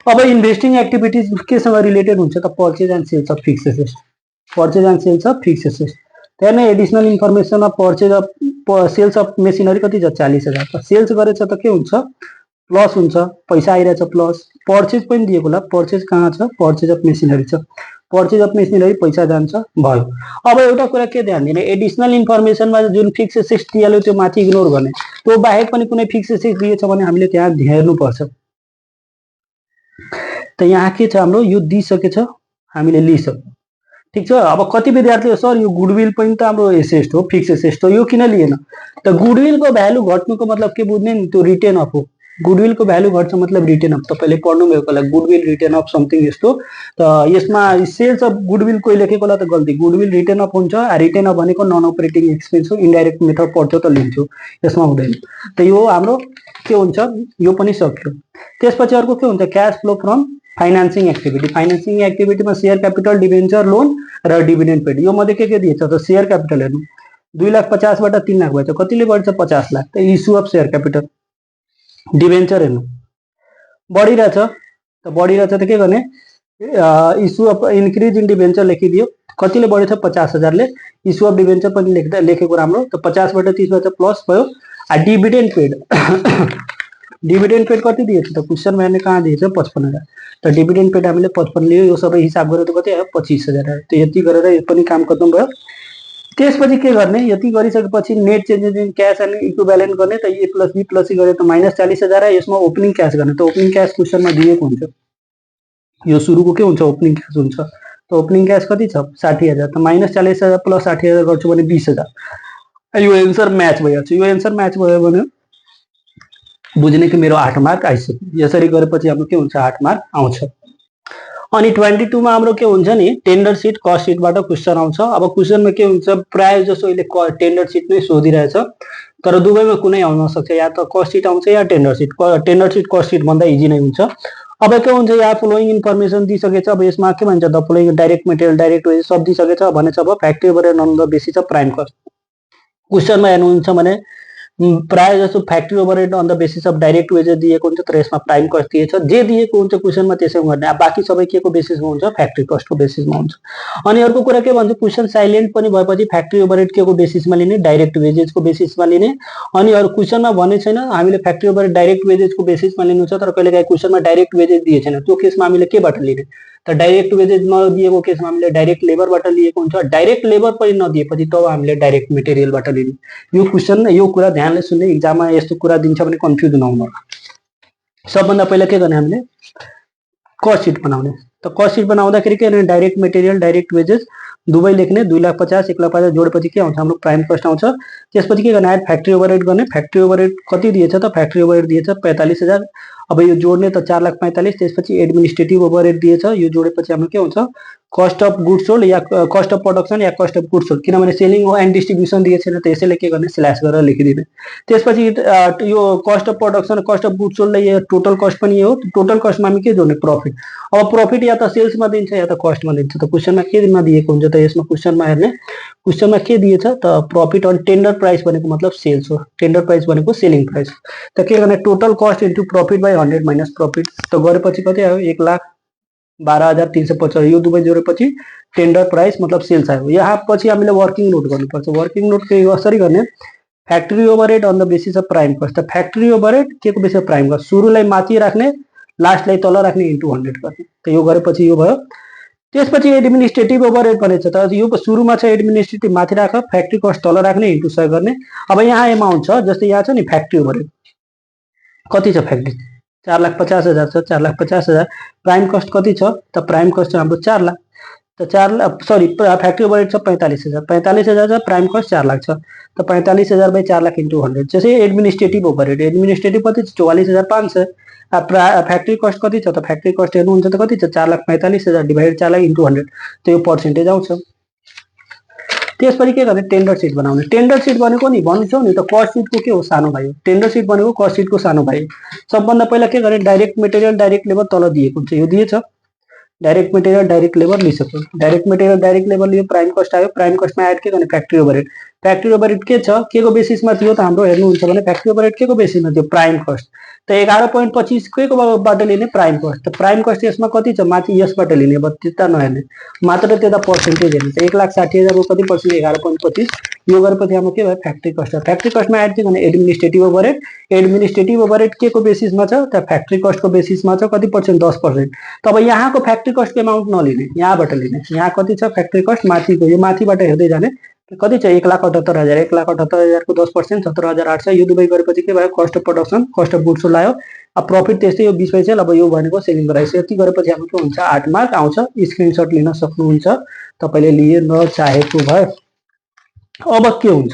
अब इन्भेस्टिङ एक्टिभिटिज केसँग रिलेटेड हुन्छ त purchase and sales of fixed assets purchase and sales of fixed assets. त्यहाँ additional information of purchase of sales of machinery कति छ 40,000 त सेल्स गरेछ त के हुन्छ प्लस हुन्छ पैसा आइरहेछ प्लस। पर्चेज पनि दिएको होला पर्चेज कहाँ छ पर्चेज अफ मेसिनरी छ पर्चेज अफ मेसिनरी पैसा जान्छ भयो। अब एउटा कुरा के ध्यान दिने एडिसनल इन्फर्मेसनमा जुन फिक्स एसेट्स दिइहाल्यो त्यो माथि इग्नोर गर्ने त्यो बाहेक पनि कुनै फिक्स एसेट्स दिएछ भने हामीले त्यहाँ हेर्नुपर्छ। त यहाँ के छ हाम्रो यो दिइसकेछ हामीले लिइसक्यौँ ठिक छ। अब कति विद्यार्थी सर यो गुडविल पनि त हाम्रो एसेट हो फिक्स एसेट हो यो किन लिएन त गुडविलको भ्यालु घट्नुको मतलब के बुझ्ने नि त्यो रिटेन अफ हो। गुडविलको भ्यालु घट्छ मतलब रिटेन अफ तपाईँले पढ्नुभएको होला गुडविल रिटेन अफ समथिङ यस्तो। त यसमा सेल्स अफ गुडविल कोही लेखेको होला त गल्ती गुडविल रिटेन अफ हुन्छ रिटेन अफ भनेको नन अपरेटिङ एक्सपेन्स हो इन्डाइरेक्ट मेथड पढ्थ्यो त लिन्थ्यो यसमा हुँदैन। त यो हाम्रो के हुन्छ यो पनि सक्यो। त्यसपछि अर्को के हुन्छ cash flow from financing activity financing एक्टिभिटीमा सेयर क्यापिटल डिभेन्चर लोन र डिभिडेन्ड पेड यो मध्ये के दिएछ त सेयर क्यापिटल हेर्नु 2,50,000 बाट 3,00,000 भएछ कतिले बढ्छ 50,00,000 त issue of share capital debenture हेर्नु बढिरहेछ त के गर्ने issue of increase in debenture लेखिदियो कतिले बढेछ 50,000 ले इस्यु अफ डिभेन्चर पनि लेखेको राम्रो त 50 बाट 30 भएछ प्लस भयो। डिभिडेन्ड पेड डिभिडेन्ड पेड कति दिएछ त क्वेसनमा हेर्ने कहाँ दिएछ 55,000 त डिभिडेन्ड पेड हामीले 55 लियो यो सबै हिसाब गरेर त कति आयो 25,000 आयो। त यति गरेर यो पनि काम खत्म भयो। त्यसपछि के गर्ने यति गरिसकेपछि net changes in cash and equivalent गर्ने त ए प्लस बी प्लस सी गरे त -40,000 आयो। यसमा ओपनिङ क्यास गर्ने त ओपनिङ क्यास क्वेसनमा दिएको हुन्छ यो सुरुको के हुन्छ ओपनिङ क्यास हुन्छ। त ओपनिङ क्यास कति छ 60,000, त -40,000 प्लस 60,000 गर्छु भने 20,000। यो एन्सर म्याच भइहाल्छ। यो एन्सर म्याच भयो भने बुझ्ने कि मेरो 8 मार्क आइसक्यो। यसरी गरेपछि हाम्रो के हुन्छ 8 मार्क आउँछ। अनि 22 मा हाम्रो के हुन्छ नि टेन्डर सिट कस्ट सिटबाट क्वेसन आउँछ। अब क्वेसनमा के हुन्छ प्राय जसो अहिले टेन्डर सिट नै सोधिरहेछ, तर दुवैमा कुनै आउन सक्छ, या त कस्ट सिट आउँछ या tender sheet. Tender sheet cost sheet भन्दा इजी नै हुन्छ। अब के हुन्छ यहाँ फलोइङ इन्फर्मेसन दिइसकेछ। अब यसमा के भन्छ the following direct material direct wages सब दिइसकेछ भनेछ। अब factory overhead on the basis of prime cost. क्वेसनमा हेर्नुहुन्छ भने प्राय जसो factory overhead on the basis of direct wages दिएको हुन्छ, तर यसमा प्राइम कस्ट दिएछ। जे दिएको हुन्छ क्वेसनमा त्यसै गर्ने। अब बाँकी सबै के को बेसिसमा हुन्छ फ्याक्ट्री कस्टको बेसिसमा हुन्छ। अनि अर्को कुरा के भन्छ क्वेसन साइलेन्ट पनि भएपछि फ्याक्ट्री ओभरहेड के को बेसिसमा लिने डाइरेक्ट वेजेसको बेसिसमा लिने। अनि अरू क्वेसनमा भने छैन हामीले फ्याक्ट्री ओभरहेड डाइरेक्ट वेजेसको बेसिसमा लिनु छ, तर कहिलेकाहीँ क्वेसनमा डाइरेक्ट वेजेस दिएको छैन, त्यो केसमा हामीले केबाट लिने त डाइरेक्ट वेजेस नदिएको केसमा हामीले डाइरेक्ट लेबरबाट लिएको हुन्छ। डाइरेक्ट लेबर पनि नदिएपछि तब हामीले डाइरेक्ट मेटेरियलबाट लिने। यो क्वेसन यो कुरा ध्यानले सुन्ने, इक्जाममा यस्तो कुरा दिन्छ भने कन्फ्युज नहुनु। सबभन्दा पहिला के गर्ने हामीले कस्ट सिट बनाउने। त कस्ट सिट बनाउँदाखेरि के गर्ने डाइरेक्ट मेटेरियल डाइरेक्ट वेजेस दुवै लेख्ने। 2,50,000 1,50,000 जोडेपछि के आउँछ हाम्रो प्राइम कस्ट आउँछ। त्यसपछि के गर्ने फ्याक्ट्री ओभरहेड गर्ने। फ्याक्ट्री ओभरहेड कति दिएछ त फ्याक्ट्री ओभरहेड दिएछ 45,000। अब यो जोड्ने त 4,45,000। त्यसपछि एडमिनिस्ट्रेटिभ ओभरहेड दिएछ, यो जोडेपछि हाम्रो के हुन्छ cost of goods sold yeah cost of production yeah cost of goods sold, किनभने सेलिङ एन्ड डिस्ट्रिब्युसन दिएको छैन, त यसैले के गर्ने स्ल्यास गरेर लेखिदिने। त्यसपछि यो cost of production cost of goods सोल्डलाई यो टोटल कस्ट पनि हो। टोटल कस्टमा हामी के जोड्ने प्रफिट। अब प्रफिट या त सेल्समा दिन्छ या त कस्टमा दिन्छ। त क्वेसनमा केमा दिएको हुन्छ त यसमा क्वेसनमा हेर्ने क्वेसनमा के दिएछ त प्रफिट अन टेन्डर प्राइस भनेको मतलब सेल्स हो। टेन्डर प्राइस भनेको सेलिङ प्राइस। त के गर्ने total cost into profit by 100 minus profit. त गरेपछि कति आयो 1,12,350। यो दुवै जोडेपछि टेन्डर प्राइस मतलब सेल्स आयो। यहाँ पछि हामीले वर्किङ नोट गर्नुपर्छ। वर्किङ नोट के कसरी गर्ने factory overhead on the basis of prime cost. त फ्याक्ट्री ओभरहेड के को बेसिस अफ प्राइम कस्ट, सुरुलाई माथि राख्ने लास्टलाई तल राख्ने इन्टु 100 गर्ने। त यो गरेपछि यो भयो। त्यसपछि एडमिनिस्ट्रेटिभ ओभरहेड भनेछ, त यो सुरुमा छ एडमिनिस्ट्रेटिभ माथि राख, फ्याक्ट्री कस्ट तल राख्ने इन्टु 100 गर्ने। अब यहाँ एमाउन्ट छ जस्तै यहाँ छ नि फ्याक्ट्री ओभरहेड कति छ फ्याक्ट्री 4,50,000 छ। 4,50,000 प्राइम कस्ट कति छ त प्राइम कस्ट हाम्रो 4 लाख। त 4 लाख सरी फ्याक्ट्री ओभरहेड छ 45,000। 45,000 छ प्राइम कस्ट 4 लाख छ। त 45,000 बाई 4 लाख इन्टु 100। जस्तै एडमिनिस्ट्रेटिभ ओभरहेड एडमिनिस्ट्रेटिभ कति छ 44,500। फ्याक्ट्री कस्ट कति छ त फ्याक्ट्री कस्ट हेर्नुहुन्छ त कति छ 4,45,000 डिभाइडेड 4 लाख इन्टु 100। त यो पर्सेन्टेज आउँछ। त्यसपछि के गर्ने टेन्डर सिट बनाउने। टेन्डर सिट भनेको नि भन्छौ नि त कस्ट सिटको के हो सानो भाइ हो। टेन्डर सिट भनेको कस्ट सिटको सानो भाइ। सबभन्दा पहिला के गर्ने डाइरेक्ट मेटेरियल डाइरेक्ट लेबर तल दिएको हुन्छ, यो दिएछ डाइरेक्ट मेटेरियल डाइरेक्ट लेबर लिइसक्यो। डाइरेक्ट मेटेरियल डाइरेक्ट लेबर लियो, प्राइम कस्ट आयो। प्राइम कस्टमा एड के गर्ने फ्याक्ट्री ओभरहेड। फ्याक्ट्री ओभरहेड के छ के को बेसिसमा थियो त हाम्रो हेर्नुहुन्छ भने फ्याक्ट्री ओभरहेड के को बेसिसमा थियो प्राइम कस्ट। त 11.25 के को बाट लिने प्राइम कस्ट। त प्राइम कस्ट यसमा कति छ माथि यसबाट लिने, अब त्यता नहेर्ने मात्र त्यता पर्सेन्टेज हेर्ने। 1,60,000 को कति पर्सेन्ट 11.25। यो गरेपछि हाम्रो के भयो फ्याक्ट्री कस्ट। फ्याक्ट्री कस्टमा एड के गर्ने एडमिनिस्ट्रेटिभ ओभरहेड। एडमिनिस्ट्रेटिभ ओभरहेड के को बेसिसमा छ त फ्याक्ट्री कस्टको बेसिसमा छ, कति पर्सेन्ट 10%। तब यहाँको फ्याक्ट्री कस्टको एमाउन्ट नलिने, यहाँबाट लिने। यहाँ कति छ फ्याक्ट्री कस्ट माथिको, यो माथिबाट हेर्दै जाने कति छ 1,78,000। 1,78,000 को 10% 17,800। यो दुवै गरेपछि के भयो cost of production cost of goods आयो। अब प्रफिट त्यस्तै यो 20 पैसा। अब यो भनेको सेलिङ प्राइस। यति गरेपछि हाम्रो के हुन्छ 8 मार्क आउँछ। स्क्रिनसट लिन सक्नुहुन्छ तपाईले लिए नचाहेको भए। अब के हुन्छ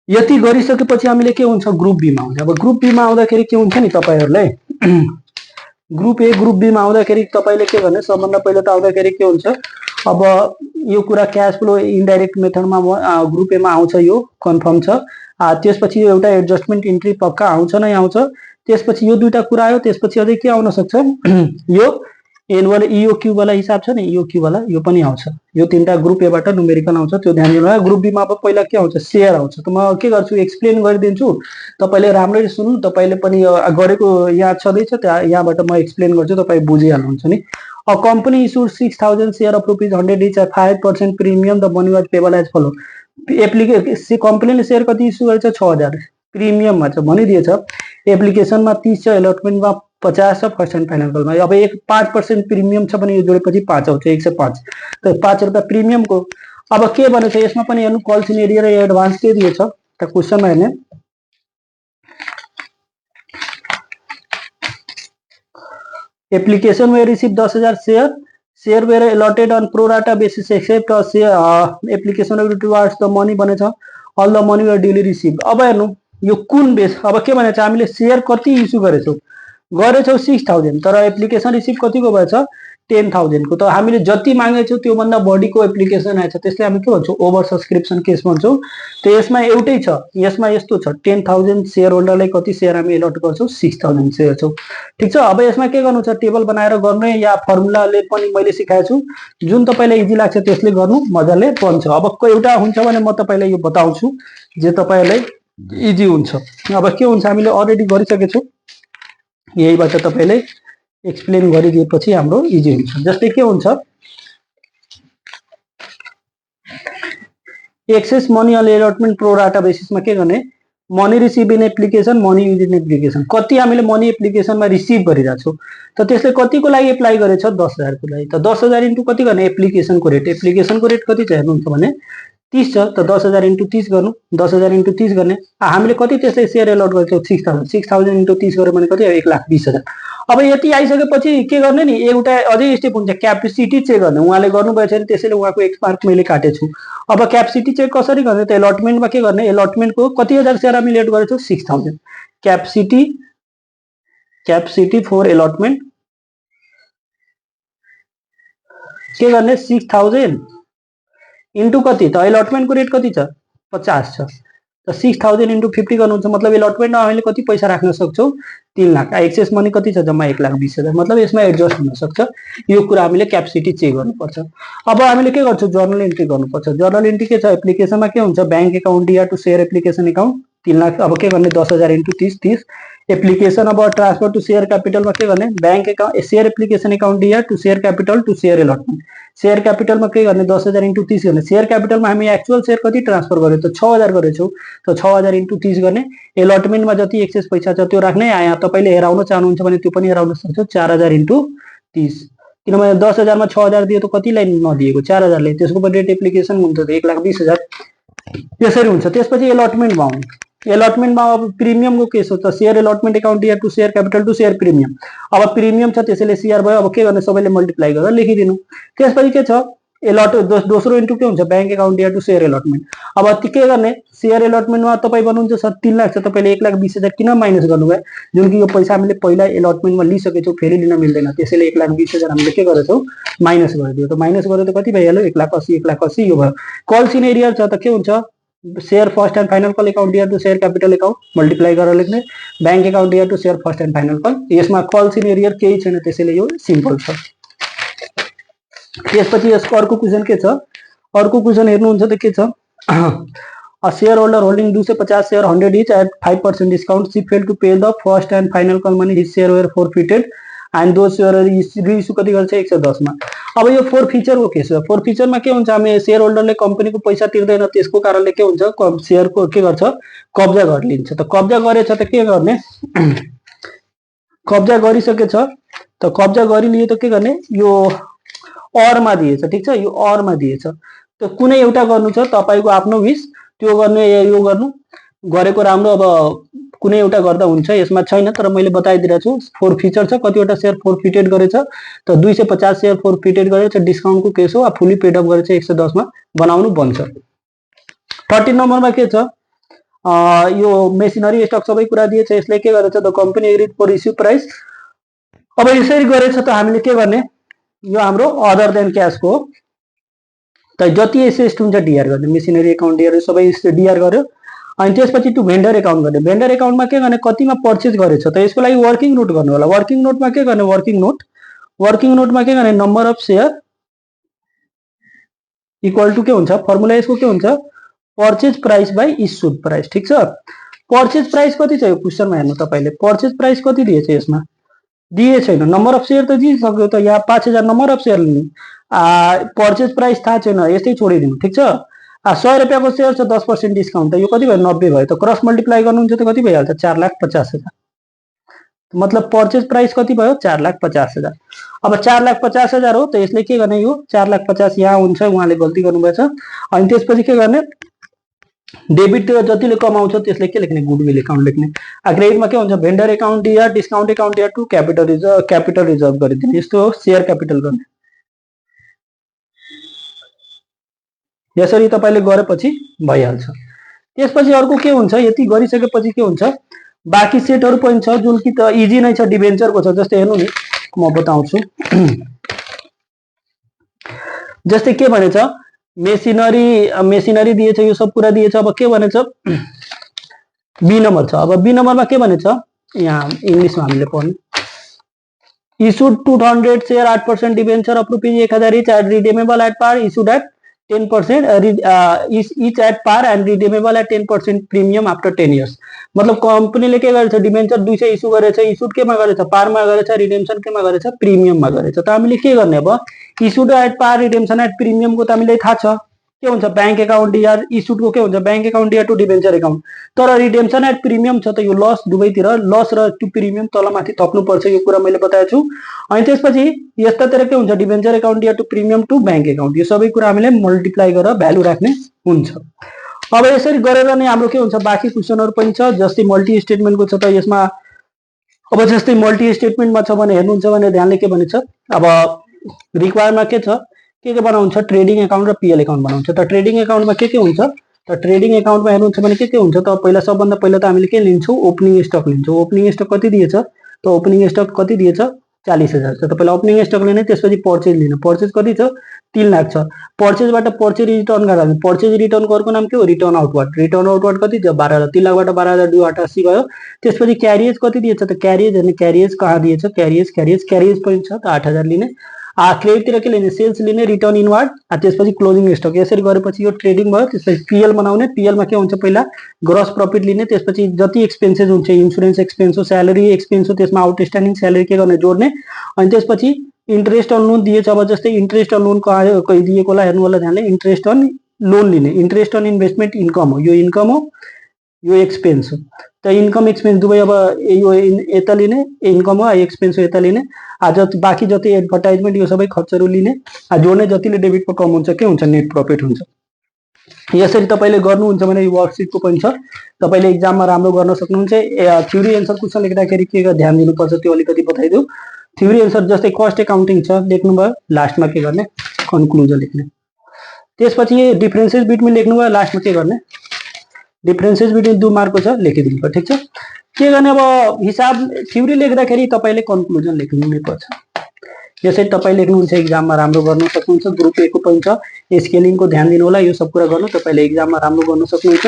यति गरिसकेपछि हामीले के हुन्छ ग्रुप बी मा आउने। अब ग्रुप बी मा आउँदाखेरि के हुन्छ नि तपाईहरुलाई ग्रुप ए ग्रुप बी मा आउँदाखेरि तपाईले के गर्ने सबभन्दा पहिला त आउँदाखेरि के हुन्छ अब यो कुरा क्याश फ्लो इन्डाइरेक्ट मेथडमा ग्रुप ए मा आउँछ, यो कन्फर्म छ। त्यसपछि यो एउटा एडजस्टमेन्ट इन्ट्री पक्का आउँछ नै आउँछ। त्यसपछि यो दुईटा कुरा आयो। त्यसपछि अझै के आउन सक्छ यो एनुअल इओक्यू वाला हिसाब छ नि इओक्यू वाला यो पनि आउँछ। यो तीनटा ग्रुप ए बाट न्युमेरिकल आउँछ, त्यो ध्यान दिनु होला। ग्रुप बी मा अब पहिला के आउँछ शेयर आउँछ। त म के गर्छु एक्सप्लेन गरिदिन्छु, तपाईले राम्ररी सुन्नु। तपाईले पनि गरेको यहाँ छदैछ त्यहाँ यहाँबाट म एक्सप्लेन गर्छु, तपाई बुझिहाल्नुहुन्छ नि। A company issued 6,000 share of rupees 100 each at 5% premium. The money was payable as follow. कम्पनीले शेयर कति इस्यु गरेछ 6,000 प्रिमियममा छ भनिदिएछ। एप्लिकेसनमा 30 छ, एलोटमेन्टमा 50 छ, फर्स्ट एन्ड फाइनल कलमा। अब 5% प्रिमियम छ भने यो जोडेपछि 5 आउँछ 105। त 5 रुपैयाँ प्रिमियमको। अब के भनेछ यसमा पनि हेर्नु कल सिनेरियो र एडभान्स के दिएछ त क्वेशनमा हेर्ने application we receive 10,000 share, share were allotted on pro rata basis except application towards the money भनेछ, all the money were duly receive. अब हेर्नु यो कुन बेस, अब के भनेछ हामीले शेयर कति इस्यु गरेछौँ 6,000, तर एप्लिकेसन रिसिभ कतिको भएछ 10,000 को। त हामीले जति मागेछौँ त्योभन्दा बढीको एप्लिकेसन आएछ, त्यसले हामी के भन्छौँ ओभर सब्सक्रिप्सन केस भन्छौँ। त यसमा एउटै छ, यसमा यस्तो छ 10,000 शेयर होल्डरलाई कति शेयर हामी एलट गर्छौँ 6,000 शेयर छौँ। ठिक छ। अब यसमा के गर्नु छ, टेबल बनाएर गर्ने या फर्मुलाले पनि मैले सिकाएको छु, जुन तपाईँलाई इजी लाग्छ त्यसले गर्नु मजाले बन्छ। अब एउटा हुन्छ भने म तपाईँलाई यो बताउँछु जे तपाईँलाई इजी हुन्छ। अब के हुन्छ, हामीले अलरेडी गरिसकेछौँ, यहीबाट तपाईँले एक्सप्लेन गरिदिएपछि हाम्रो इजी हुन्छ। जस्तै के हुन्छ, excess money allotment pro rata बेसिसमा के गर्ने, money receive in application, money use in application, कति हामीले मनी एप्लिकेसनमा रिसिभ गरिरहेको छौँ। त त्यसले कतिको लागि एप्लाई गरेछ 10,000 को लागि। त 10,000 इन्टु कति गर्ने, एप्लिकेसनको रेट, एप्लिकेसनको रेट कति छ हेर्नुहुन्छ भने 30 छ। त 10,000 इन्टु 30 गर्नु, 10,000 इन्टु 30 गर्ने, हामीले कति त्यसलाई शेयर एलट गर्छौँ 6,000, 6,000 इन्टु 30 गर्यो भने कति, 1,20,000। अब यति आइसकेपछि के गर्ने नि, एउटा अझै स्टेप हुन्छ, क्यापेसिटी चेक गर्ने। उहाँले गर्नुभएछ भने त्यसैले उहाँको एक मार्क मैले काटेछु। अब क्यापेसिटी चेक कसरी गर्ने, त एलटमेन्टमा के गर्ने, एलटमेन्टको कति हजार शेयर हामी लेट गरेछौँ 6,000, क्यापेसिटी फर एलटमेन्ट के गर्ने 6,000 इन्टु कति, त एलटमेन्टको रेट कति छ 50 छ। त 6,000 इन्टु 50 गर्नुहुन्छ, मतलब एलटमेन्टमा हामीले कति पैसा राख्न सक्छौँ 3 लाख। एक्सेस मनी कति छ, जम्मा 1,20,000, मतलब यसमा एडजस्ट हुन सक्छ। यो कुरा हामीले क्यापेसिटी चेक गर्नुपर्छ। अब हामीले के गर्छौँ, जर्नल इन्ट्री गर्नुपर्छ। जर्नल इन्ट्री के छ, एप्लिकेसनमा के हुन्छ, ब्याङ्क एकाउन्ट या to share application account 3 lakh. अब के गर्ने, 10,000 इन्टु 30, एप्लिकेसन अब ट्रान्सफर टु शेयर क्यापिटलमा के गर्ने, bank account share application account या to share capital to share allotment. Share क्यापिटलमा के गर्ने, 10,000 इन्टु 30 गर्ने। शेयर क्यापिटलमा हामी एक्चुअल शेयर कति ट्रान्सफर गर्यो त 6,000 गरेछौँ, त 6,000 इन्टु 30 गर्ने। एलटमेन्टमा जति एक्सेस पैसा छ त्यो राख्ने, यहाँ तपाईँले हेराउन चाहनुहुन्छ भने त्यो पनि हेराउन सक्छ 4,000 इन्टु 30, किनभने 10,000 मा 6,000 दियो त कतिलाई नदिएको 4,000 ले, त्यसको पनि रेट एप्लिकेसन हुन्छ त 1,20,000, त्यसरी हुन्छ। त्यसपछि एलटमेन्टमा आउनु, एलटमेन्टमा अब प्रिमियमको केस हो, त शेयर एलटमेन्ट एकाउन्ट या to share capital to share premium. अब प्रिमियम छ त्यसैले शेयर भयो, अब के गर्ने, सबैले मल्टिप्लाई गरेर लेखिदिनु। त्यसपछि के छ, दोस्रो इन्टु के हुन्छ, ब्याङ्क एकाउन्ट या टु शेयर एलटमेन्ट। अब के गर्ने, शेयर एलटमेन्टमा तपाईँ भन्नुहुन्छ सर 3 लाख छ, तपाईँले 1,20,000 किन माइनस गर्नुभयो, जुन कि यो पैसा हामीले पहिला एलटमेन्टमा लिइसकेछौँ, फेरि लिन मिल्दैन, त्यसैले 1,20,000 हामीले के गरेछौँ माइनस गरिदियो। त माइनस गर्यो त कति भइहाल्यो 1,80,000, 1,80,000 यो भयो। कल सिनेरियर छ त के हुन्छ, share first and final call account या to share capital account multiply गरेर लेख्ने, ब्याङ्क एकाउन्ट या to share first and final call. यसमा कल सिनेरियर केही छैन, त्यसैले यो सिम्पल छ। त्यसपछि यसको अर्को क्वेसन के छ, अर्को क्वेसन हेर्नुहुन्छ त के छ, a shareholder holding 250 share 100 each at 5% discount, she fail to pay the first and final call money, his share were forfeited and those share reissue कति गर्छ 110 मा। अब यो फोर फिचरको केस हो। फोर फिचरमा के हुन्छ, हामी शेयर होल्डरले कम्पनीको पैसा तिर्दैन, त्यसको कारणले के हुन्छ, शेयरको के गर्छ कब्जा गरिलिन्छ। त कब्जा गरेछ त के गर्ने, कब्जा गरिसकेछ, त कब्जा गरिलिए त के गर्ने, यो अरमा दिएछ, ठिक छ, यो अरमा दिएछ। त कुनै एउटा गर्नु छ, तपाईँको आफ्नो विश, त्यो गर्ने या यो गर्नु गरेको राम्रो। अब कुनै एउटा गर्दा हुन्छ, यसमा छैन, तर मैले बताइदिरहेको छु। फोर फिचर छ, कतिवटा शेयर फोरफिटेड गरेछ, त 250 शेयर फोरफिटेड गरेछ, डिस्काउन्टको केस हो, फुली पेड अप गरेछ 110 मा बनाउनु बन्छ। 13 नम्बरमा के छ, यो मेसिनरी स्टक सबै कुरा दिएछ, यसले के गरेछ, the company agreed for issue price. अब यसरी गरेछ त हामीले के गर्ने, यो हाम्रो अदर देन क्याशको हो, त जति एसेस्ट हुन्छ डिआर गर्ने, मेसिनरी एकाउन्ट डिआर सबै डिआर गर्यो। अनि त्यसपछि टु भेन्डर एकाउन्ट गर्ने, भेन्डर एकाउन्टमा के गर्ने, कतिमा पर्चेज गरेछ, त यसको लागि वर्किङ नोट गर्नु होला। वर्किङ नोटमा के गर्ने, वर्किङ नोटमा के गर्ने, number of share equal to के हुन्छ, फर्मुला यसको के हुन्छ, purchase price by issued price. ठिक छ, पर्चेज प्राइस कति छ, यो क्वेसनमा हेर्नु तपाईँले, पर्चेज प्राइस कति दिएछ, यसमा दिए छैन। नम्बर अफ शेयर त दिइसक्यो, त यहाँ 5,000 नम्बर अफ शेयर लिनु, पर्चेज प्राइस थाहा छैन, यस्तै छोडिदिनु। ठिक छ, 100 रुपियाँको शेयर छ, 10% डिस्काउन्ट, त यो कति भयो 90 भयो, त क्रस मल्टिप्लाई गर्नुहुन्छ त कति भइहाल्छ 4,50,000, मतलब पर्चेज प्राइस कति भयो 4,50,000। अब 4,50,000 हो, त यसले के गर्ने, यो 4,50,000 यहाँ हुन्छ, उहाँले गल्ती गर्नुभएछ। अनि त्यसपछि के गर्ने, डेबिट जतिले कमाउँछ त्यसले के लेख्ने, गुडविल एकाउन्ट लेख्ने। क्रेडिटमा के हुन्छ, भेन्डर एकाउन्ट या डिस्काउन्ट एकाउन्ट या टु क्यापिटल रिजर्भ गरिदिने, यस्तो हो सेयर क्यापिटल गर्ने। यसरी तपाईँले गरेपछि भइहाल्छ। त्यसपछि अर्को के हुन्छ, यति गरिसकेपछि के हुन्छ, बाँकी सेटहरू पनि छ जुन कि त इजी नै छ, डिभेन्चरको छ। जस्तै हेर्नु नि म बताउँछु। जस्तै के भनेछ, मेसिनरी दिएछ, यो सब कुरा दिएछ। अब के भनेछ, बी नम्बर छ। अब बी नम्बरमा के भनेछ, यहाँ इङ्ग्लिसमा हामीले पढ्ने, issued 200 share 8% debenture of ₹1000 each at redeemable at par, issued at 10% each at par and redeemable at 10% premium after 10 years। मतलब कम्पनीले के गरेछ, डिबेन्चर 200 इस्यु गरेछ, इस्युड केमा गरेछ, पारमा गरेछ, रिडेम्सन केमा गरेछ, प्रिमियममा गरेछ। त हामीले के गर्ने, अब issued at par redemption at प्रिमियमको त हामीलाई थाहा छ के हुन्छ, ब्याङ्क एकाउन्ट या इस्युडको के हुन्छ, ब्याङ्क एकाउन्ट या टु डिबेन्चर एकाउन्ट। तर रिडेम्सन एट प्रिमियम छ त यो लस, दुवैतिर लस र टु प्रिमियम तलमाथि थप्नुपर्छ, यो कुरा मैले बताएको छु। अनि त्यसपछि यस्तातिर के हुन्छ, डिबेन्चर एकाउन्ट या to premium to bank account, यो सबै कुरा हामीले मल्टिप्लाई गरेर भ्यालु राख्ने हुन्छ। अब यसरी गरेर नै हाम्रो के हुन्छ, बाँकी क्वेसनहरू पनि छ। जस्तै मल्टी स्टेटमेन्टको छ त यसमा, अब जस्तै मल्टी स्टेटमेन्टमा छ भने हेर्नुहुन्छ भने ध्यानले के भनेछ, अब रिक्वायरमा के छ, के बनाउँछ, ट्रेडिङ एकाउन्ट र पिएल एकाउन्ट बनाउँछ। त ट्रेडिङ एकाउन्टमा के हुन्छ, त ट्रेडिङ एकाउन्टमा हेर्नुहुन्छ भने के हुन्छ, त पहिला सबभन्दा पहिला त हामीले के लिन्छौँ, ओपनिङ स्टक लिन्छौँ। ओपनिङ स्टक कति दिएछ, त ओपनिङ स्टक कति दिएछ, 40,000 छ। त पहिला ओपनिङ स्टक लिने, त्यसपछि पर्चेज लिने। पर्चेज कति छ, 3 लाख छ। पर्चेजबाट पर्चेज रिटर्न गराउने, पर्चेज रिटर्नको अर्को नाम के हो, रिटर्न आउटवर्ड। रिटर्न आउटवर्ड कति छ, 12,000। 3 लाखबाट 12,000 2 8 80 भयो। त्यसपछि क्यारिएज कति दिएछ, त क्यारिएज हेर्ने, क्यारिएज कहाँ दिएछ, क्यारिएज पनि छ, त 8,000 लिने। क्रेडिटतिर के लिने, सेल्स लिने, रिटर्न इनवार्ड, त्यसपछि क्लोजिङ स्टक। यसरी गरेपछि यो ट्रेडिङ भयो। त्यसपछि पिएल बनाउने, पिएलमा के हुन्छ, पहिला ग्रस प्रफिट लिने, त्यसपछि जति एक्सपेन्सेस हुन्छ, इन्सुरेन्स एक्सपेन्स हो, स्यालेरी एक्सपेन्स हो, त्यसमा आउटस्ट्यान्डिङ स्यालेरी के गर्ने, जोड्ने। अनि त्यसपछि इन्ट्रेस्ट अन लोन दिएछ। अब जस्तै इन्ट्रेस्ट अन लोन कहाँ दिएको होला हेर्नु होला ध्यानले, इन्ट्रेस्ट अन लोन लिने, इन्ट्रेस्ट अन इन्भेस्टमेन्ट इन्कम हो, यो इन्कम हो, यो एक्सपेन्स हो। त इन्कम एक्सपेन्स दुवै अब यो यता लिने, इन्कम हो, एक्सपेन्स हो यता लिने। बाँकी जति एडभर्टाइजमेन्ट यो सबै खर्चहरू लिने, जोड्ने, जतिले डेबिटमा कम हुन्छ के हुन्छ, नेट प्रफिट हुन्छ। यसरी तपाईँले गर्नुहुन्छ भने यो वर्कसिटको पनि छ, तपाईँले इक्जाममा राम्रो गर्न सक्नुहुन्छ। थ्योरी एन्सर क्वेसन लेख्दाखेरि के ध्यान दिनुपर्छ त्यो अलिकति बताइदिउँ। थ्योरी एन्सर जस्तै कस्ट एकाउन्टिङ छ, लेख्नुभयो, लास्टमा के गर्ने, कन्क्लुजन लेख्ने। त्यसपछि डिफरेन्सेस बिट्विन लेख्नुभयो, लास्टमा के गर्ने, डिफरेन्सेस बिट्विन 2 मार्कको छ, लेखिदिनु पर्छ। ठिक छ, के गर्ने, अब हिसाब थ्योरी लेख्दाखेरि तपाईँले कन्क्लुजन लेख्नु नै पर्छ। यसरी तपाईँ लेख्नुहुन्छ, इक्जाममा राम्रो गर्न सक्नुहुन्छ। ग्रुप ए को पनि छ, स्केलिङको ध्यान दिनु होला, यो सब कुरा गर्नु, तपाईँले इक्जाममा राम्रो गर्न सक्नुहुन्छ।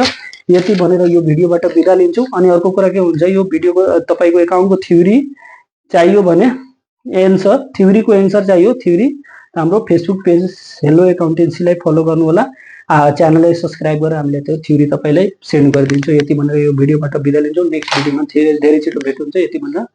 यति भनेर यो भिडियोबाट बिदा लिन्छु। अनि अर्को कुरा के हुन्छ, यो भिडियोको तपाईँको एकाउन्टको थ्योरी चाहियो भने एन्सर, थ्योरीको एन्सर चाहियो, थ्योरी हाम्रो फेसबुक पेज हेलो एकाउन्टेन्सीलाई फलो गर्नु होला। च्यानललाई सब्सक्राइब गरेर हामीले त्यो थ्योरी तपाईँलाई सेन्ड गरिदिन्छौँ। यति भनेर यो भिडियोबाट बिदा लिन्छौँ। नेक्स्ट भिडियोमा धेरै छिटो भेट हुन्छ। यति भनेर